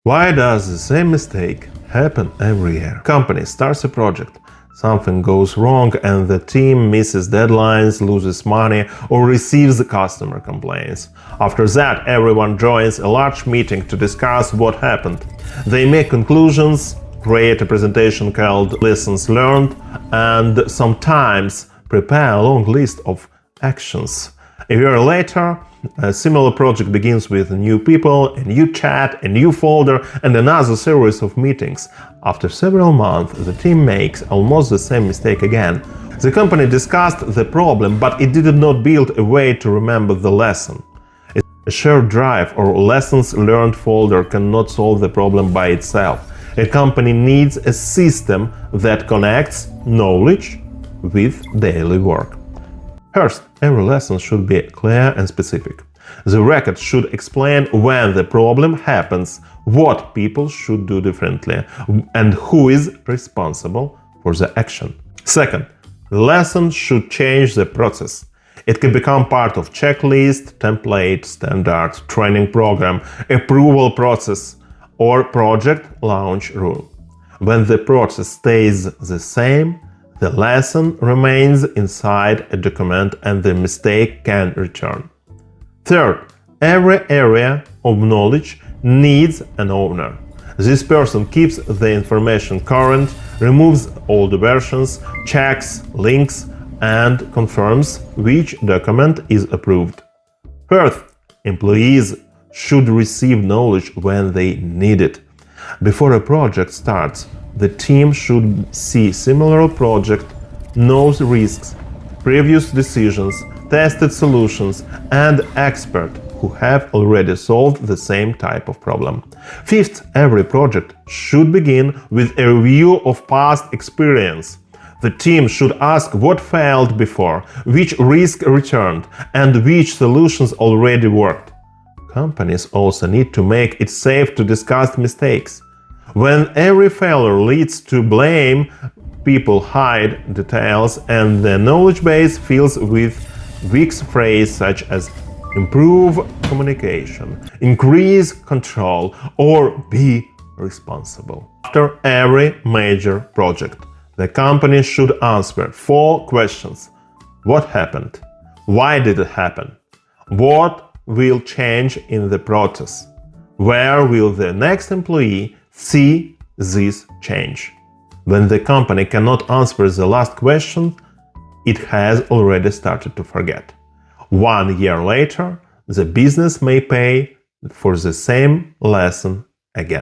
Why does the same mistake happen every year? Company starts a project, something goes wrong and the team misses deadlines, loses money or receives customer complaints. After that, everyone joins a large meeting to discuss what happened. They make conclusions, create a presentation called Lessons Learned, and sometimes prepare a long list of actions. A year later, a similar project begins with new people, a new chat, a new folder, and another series of meetings. After several months, the team makes almost the same mistake again. The company discussed the problem, but it did not build a way to remember the lesson. A shared drive or lessons learned folder cannot solve the problem by itself. A company needs a system that connects knowledge with daily work. First, every lesson should be clear and specific. The record should explain when the problem happens, what people should do differently, and who is responsible for the action. Second, the lesson should change the process. It can become part of checklist, template, standard, training program, approval process, or project launch rule. When the process stays the same, the lesson remains inside a document and the mistake can return. Third, every area of knowledge needs an owner. This person keeps the information current, removes old versions, checks links, and confirms which document is approved. Fourth, employees should receive knowledge when they need it. Before a project starts, the team should see similar project, knows risks, previous decisions, tested solutions, and experts who have already solved the same type of problem. Fifth, every project should begin with a review of past experience. The team should ask what failed before, which risk returned, and which solutions already worked. Companies also need to make it safe to discuss mistakes. When every failure leads to blame, people hide details and the knowledge base fills with weak phrases such as improve communication, increase control, or be responsible. After every major project, the company should answer 4 questions. What happened? Why did it happen? What will change in the process? Where will the next employee see this change? When the company cannot answer the last question, it has already started to forget. 1 year later, the business may pay for the same lesson again.